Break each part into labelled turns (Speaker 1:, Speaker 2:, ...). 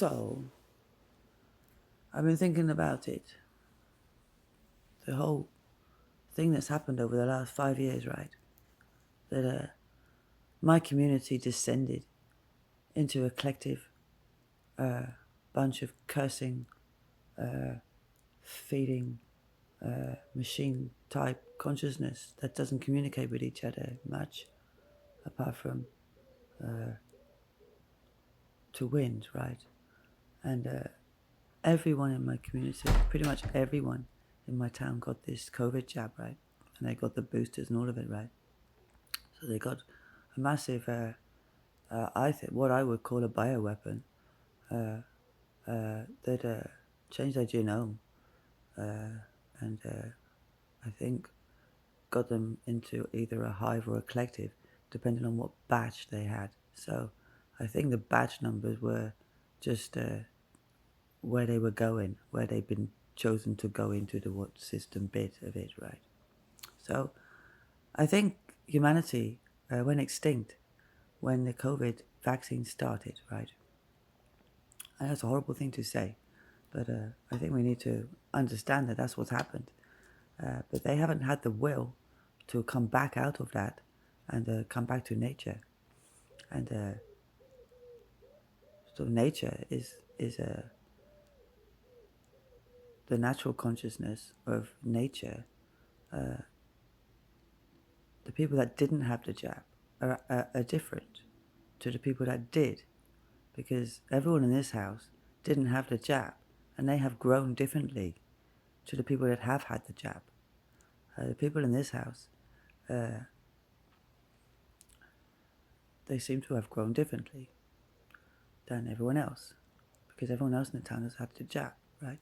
Speaker 1: So, I've been thinking about it. The whole thing that's happened over the last 5 years, right? That my community descended into a collective bunch of cursing, feeding, machine type consciousness that doesn't communicate with each other much, apart from to wind, right? And everyone in my community, pretty much everyone in my town got this COVID jab, right? And they got the boosters and all of it, right? So they got a massive, what I would call a bioweapon that changed their genome, and I think got them into either a hive or a collective, depending on what batch they had. So I think the batch numbers were just where they were going, where they'd been chosen to go into the what system bit of it, right? So I think humanity went extinct when the COVID vaccine started, right? And that's a horrible thing to say, but I think we need to understand that that's what's happened. But they haven't had the will to come back out of that and come back to nature. And so nature is the natural consciousness of nature. The people that didn't have the jab are different to the people that did, because everyone in this house didn't have the jab, and they have grown differently to the people that have had the jab. The people in this house, they seem to have grown differently than everyone else, because everyone else in the town has had the jab, right?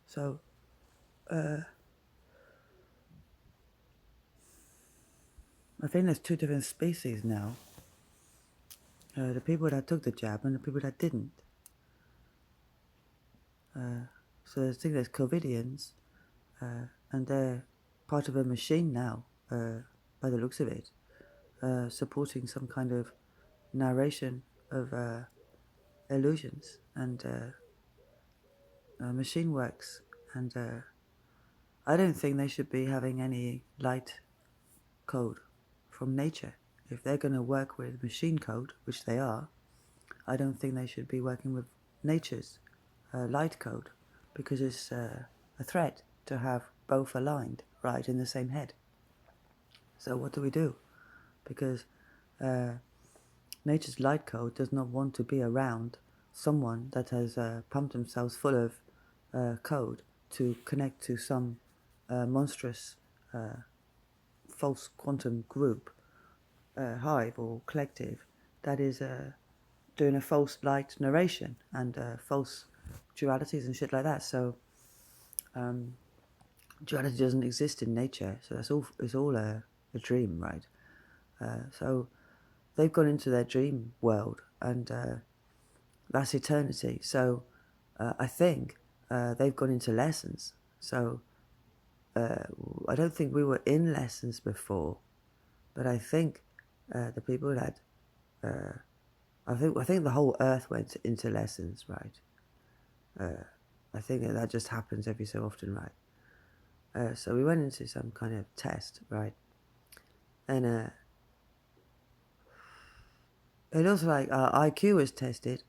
Speaker 1: So, I think there's two different species now. The people that took the jab and the people that didn't. So I think there's COVIDians, and they're part of a machine now, by the looks of it, supporting some kind of narration of illusions and machine works. And I don't think they should be having any light code from nature. If they're going to work with machine code, which they are, I don't think they should be working with nature's light code, because it's a threat to have both aligned right in the same head. So what do we do? Because nature's light code does not want to be around someone that has pumped themselves full of code to connect to some monstrous false quantum group, hive or collective, that is doing a false light narration and false dualities and shit like that. So duality doesn't exist in nature, so it's all a dream, right? So they've gone into their dream world, and that's eternity. So I think they've gone into lessons. So I don't think we were in lessons before, but I think the people that I think the whole earth went into lessons, right? I think that just happens every so often, right? So we went into some kind of test, right? And it looks like our IQ was tested,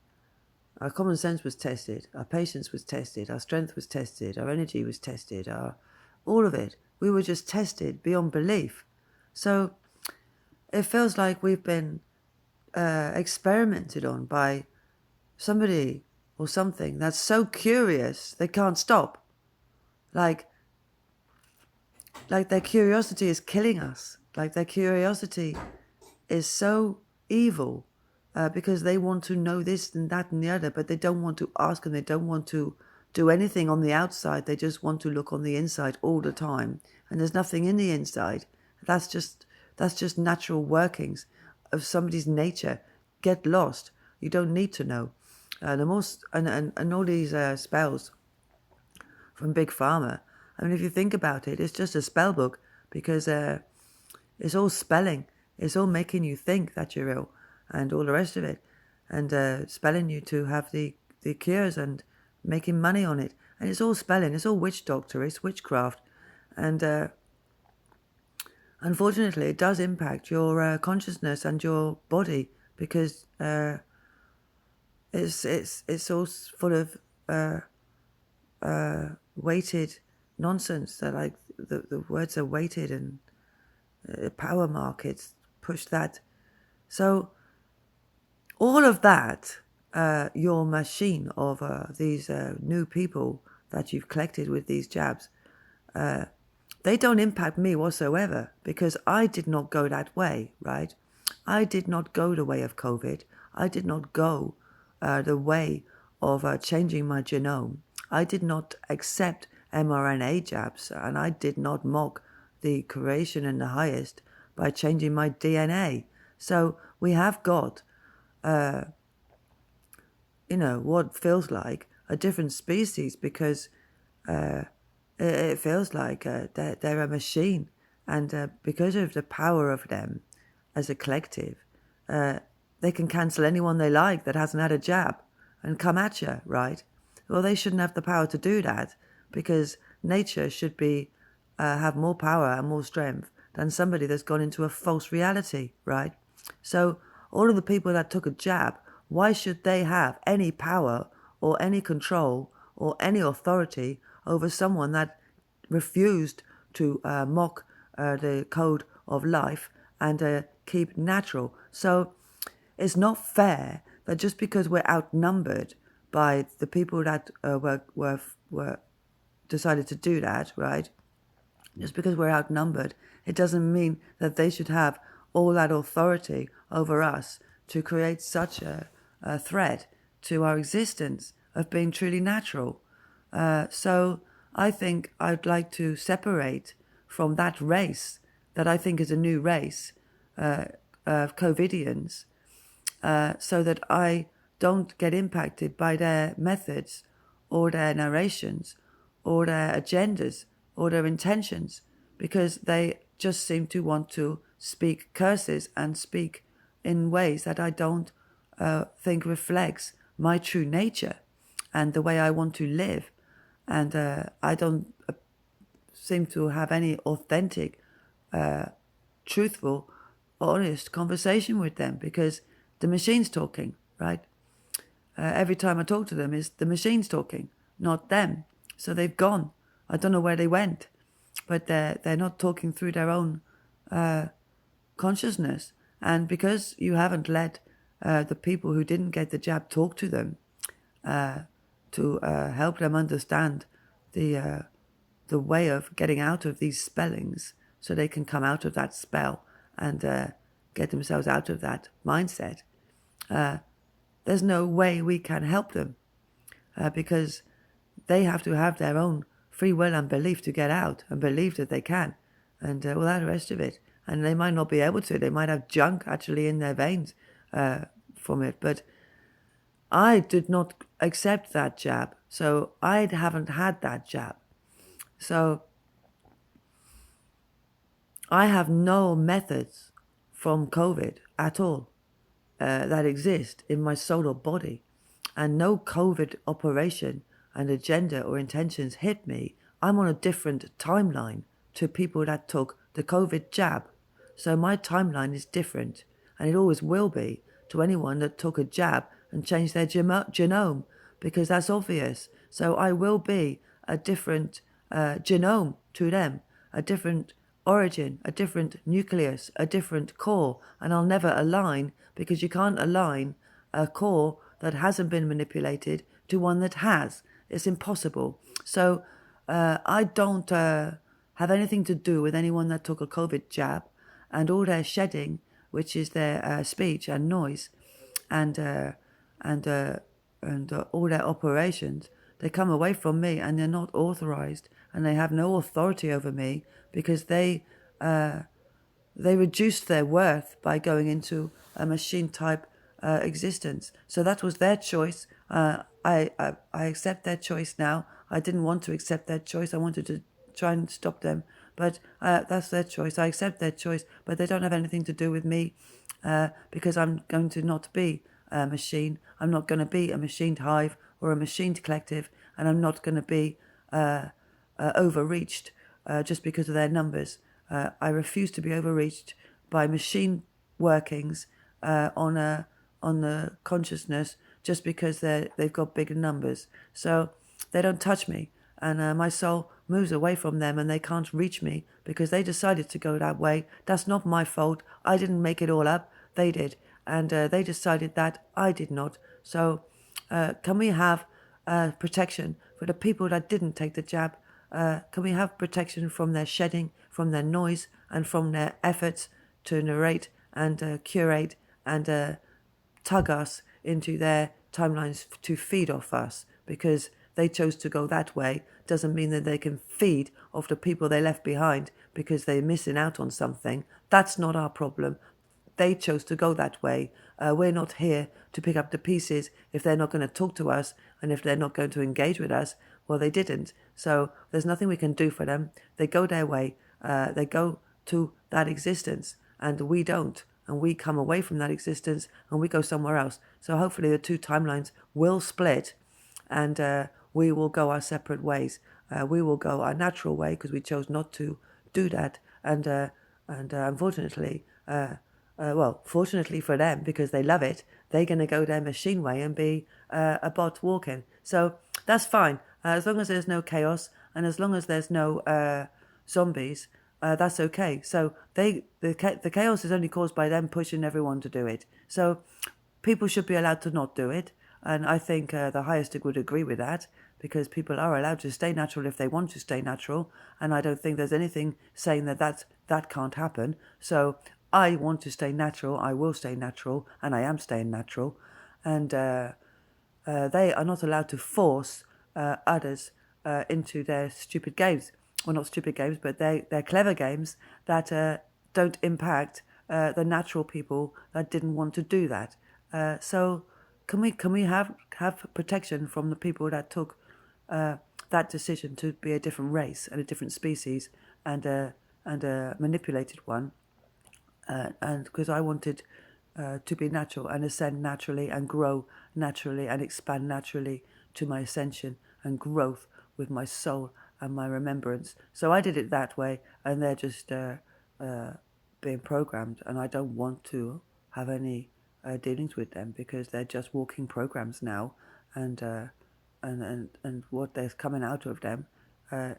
Speaker 1: our common sense was tested, our patience was tested, our strength was tested, our energy was tested, all of it. We were just tested beyond belief. So it feels like we've been experimented on by somebody or something that's so curious they can't stop. Like their curiosity is killing us. Like their curiosity is so evil because they want to know this and that and the other, but they don't want to ask, and they don't want to do anything on the outside. They just want to look on the inside all the time, and there's nothing in the inside. That's just natural workings of somebody's nature. Get lost. You don't need to know. The most and all these spells from Big Pharma. I mean, if you think about it, it's just a spell book, because it's all spelling. It's all making you think that you're ill and all the rest of it, and spelling you to have the the cures and making money on it. And it's all spelling, it's all witch doctor, it's witchcraft. And unfortunately, it does impact your consciousness and your body because it's all full of weighted nonsense. That like the words are weighted and power markets push that. So all of that, your machine of these new people that you've collected with these jabs, they don't impact me whatsoever because I did not go that way, right? I did not go the way of COVID. I did not go the way of changing my genome. I did not accept mRNA jabs, and I did not mock the creation in the highest by changing my DNA. So we have got, what feels like a different species because it feels like they're a machine. And because of the power of them as a collective, they can cancel anyone they like that hasn't had a jab and come at you, right? Well, they shouldn't have the power to do that because nature should be have more power and more strength than somebody that's gone into a false reality, right? So all of the people that took a jab, why should they have any power or any control or any authority over someone that refused to mock the code of life and keep natural? So it's not fair that just because we're outnumbered by the people that were decided to do that, right? Just because we're outnumbered, it doesn't mean that they should have all that authority over us to create such a threat to our existence of being truly natural. So I think I'd like to separate from that race that I think is a new race of COVIDians, so that I don't get impacted by their methods or their narrations or their agendas or their intentions, because they just seem to want to speak curses and speak in ways that I don't think reflects my true nature and the way I want to live. And I don't seem to have any authentic, truthful, honest conversation with them because the machine's talking, right? Every time I talk to them, is the machine's talking, not them. So they've gone. I don't know where they went, but they're not talking through their own consciousness. And because you haven't let the people who didn't get the jab talk to them to help them understand the way of getting out of these spellings, so they can come out of that spell and get themselves out of that mindset, there's no way we can help them because they have to have their own free will and belief to get out and believe that they can, and all that rest of it. And they might not be able to. They might have junk actually in their veins from it. But I did not accept that jab, so I haven't had that jab. So I have no methods from COVID at all that exist in my soul or body, and no COVID operation and agenda or intentions hit me. I'm on a different timeline to people that took the COVID jab. So my timeline is different, and it always will be, to anyone that took a jab and changed their genome, because that's obvious. So I will be a different genome to them, a different origin, a different nucleus, a different core, and I'll never align, because you can't align a core that hasn't been manipulated to one that has. It's impossible. So I don't have anything to do with anyone that took a COVID jab, and all their shedding, which is their speech and noise, and all their operations. They come away from me, and they're not authorized, and they have no authority over me, because they reduced their worth by going into a machine type existence. So that was their choice. I accept their choice now. I didn't want to accept their choice. I wanted to try and stop them, but that's their choice. I accept their choice, but they don't have anything to do with me, because I'm going to not be a machine. I'm not going to be a machined hive or a machined collective, and I'm not going to be overreached just because of their numbers. I refuse to be overreached by machine workings on the consciousness just because they've got bigger numbers. So they don't touch me, and my soul moves away from them, and they can't reach me because they decided to go that way. That's not my fault. I didn't make it all up. They did, and they decided that. I did not. So can we have protection for the people that didn't take the jab? Can we have protection from their shedding, from their noise, and from their efforts to narrate and curate and tug us into their timelines to feed off us? Because they chose to go that way doesn't mean that they can feed off the people they left behind because they're missing out on something. That's not our problem. They chose to go that way. We're not here to pick up the pieces if they're not going to talk to us and if they're not going to engage with us. Well, they didn't. So there's nothing we can do for them. They go their way. They go to that existence, and we don't. And we come away from that existence and we go somewhere else. So hopefully the two timelines will split, and we will go our separate ways. We will go our natural way because we chose not to do that. And unfortunately, fortunately for them, because they love it, they're going to go their machine way and be a bot walking. So that's fine. As long as there's no chaos and as long as there's no zombies, that's okay. So the chaos is only caused by them pushing everyone to do it. So people should be allowed to not do it. And I think the highest would agree with that, because people are allowed to stay natural if they want to stay natural. And I don't think there's anything saying that can't happen. So I want to stay natural. I will stay natural, and I am staying natural. And they are not allowed to force others into their stupid games. Well, not stupid games, but they're clever games that don't impact the natural people that didn't want to do that. So can we have protection from the people that took that decision to be a different race and a different species and a manipulated one? And because I wanted to be natural and ascend naturally and grow naturally and expand naturally to my ascension and growth with my soul and my remembrance. So I did it that way, and they're just being programmed, and I don't want to have any dealings with them because they're just walking programs now, and what there's coming out of them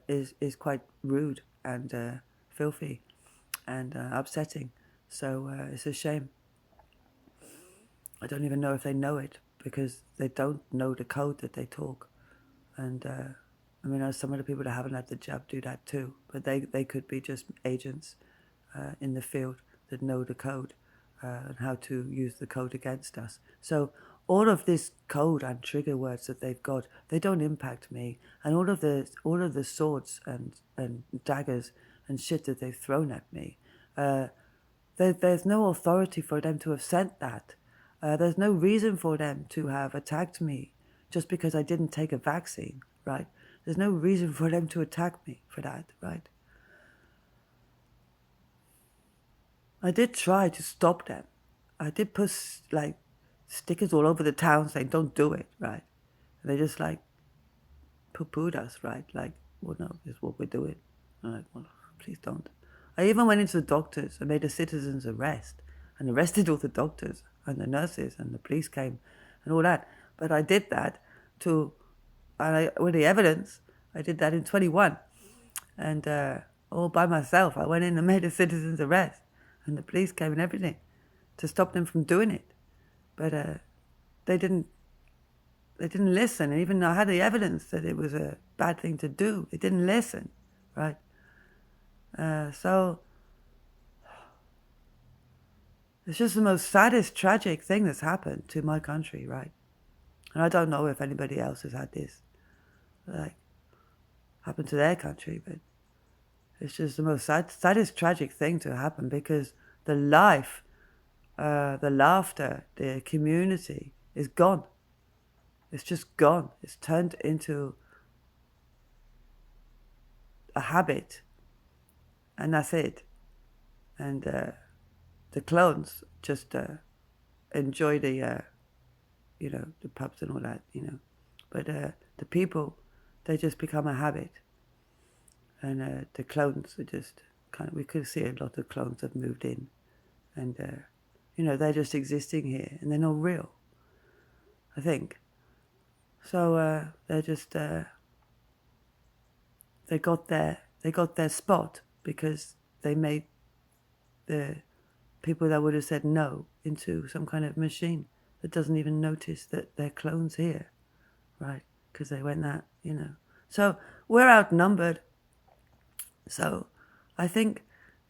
Speaker 1: is quite rude and filthy and upsetting. So it's a shame. I don't even know if they know it because they don't know the code that they talk. And I mean, some of the people that haven't had the jab do that too, but they could be just agents in the field that know the code and how to use the code against us. So all of this code and trigger words that they've got, they don't impact me. And all of the swords and daggers and shit that they've thrown at me, there's no authority for them to have sent that. There's no reason for them to have attacked me just because I didn't take a vaccine, right? There's no reason for them to attack me for that, right? I did try to stop them. I did put stickers all over the town saying don't do it, right? And they just poo-pooed us, right? Like, well, no, this is what we're doing. I'm like, well, please don't. I even went into the doctors and made a citizen's arrest and arrested all the doctors and the nurses, and the police came and all that. But I did that with the evidence, I did that in 21. And all by myself, I went in and made a citizen's arrest. And the police came and everything to stop them from doing it. But they didn't listen. And even though I had the evidence that it was a bad thing to do, they didn't listen, right? So it's just the most saddest, tragic thing that's happened to my country, right? And I don't know if anybody else has had this, happen to their country, but it's just the most saddest, tragic thing to happen, because the life, the laughter, the community is gone. It's just gone. It's turned into a habit, and that's it. And the clones just enjoy the pubs and all that, But the people, they just become a habit. And the clones are just kind of, we could see a lot of clones have moved in. And, they're just existing here and they're not real, I think. So they're just, they got their spot because they made the people that would have said no into some kind of machine that doesn't even notice that they're clones here, right? Because they went that, So we're outnumbered. So I think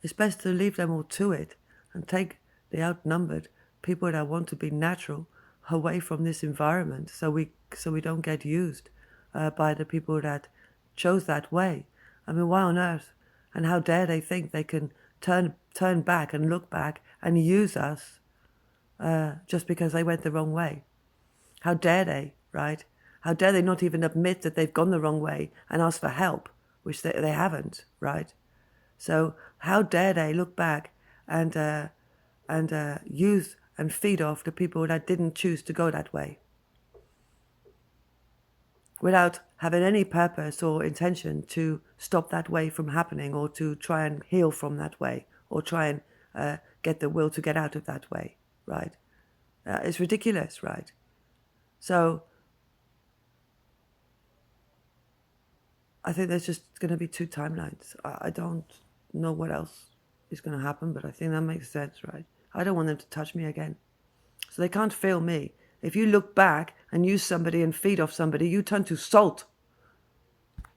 Speaker 1: it's best to leave them all to it and take the outnumbered people that want to be natural away from this environment, so we don't get used by the people that chose that way. I mean, why on earth? And how dare they think they can turn back and look back and use us just because they went the wrong way? How dare they, right? How dare they not even admit that they've gone the wrong way and ask for help, which they haven't, right? So how dare they look back and use and feed off the people that didn't choose to go that way, without having any purpose or intention to stop that way from happening, or to try and heal from that way, or try and get the will to get out of that way, right? It's ridiculous, right? So I think there's just going to be two timelines. I don't know what else is going to happen, but I think that makes sense, right? I don't want them to touch me again. So they can't feel me. If you look back and use somebody and feed off somebody, you turn to salt.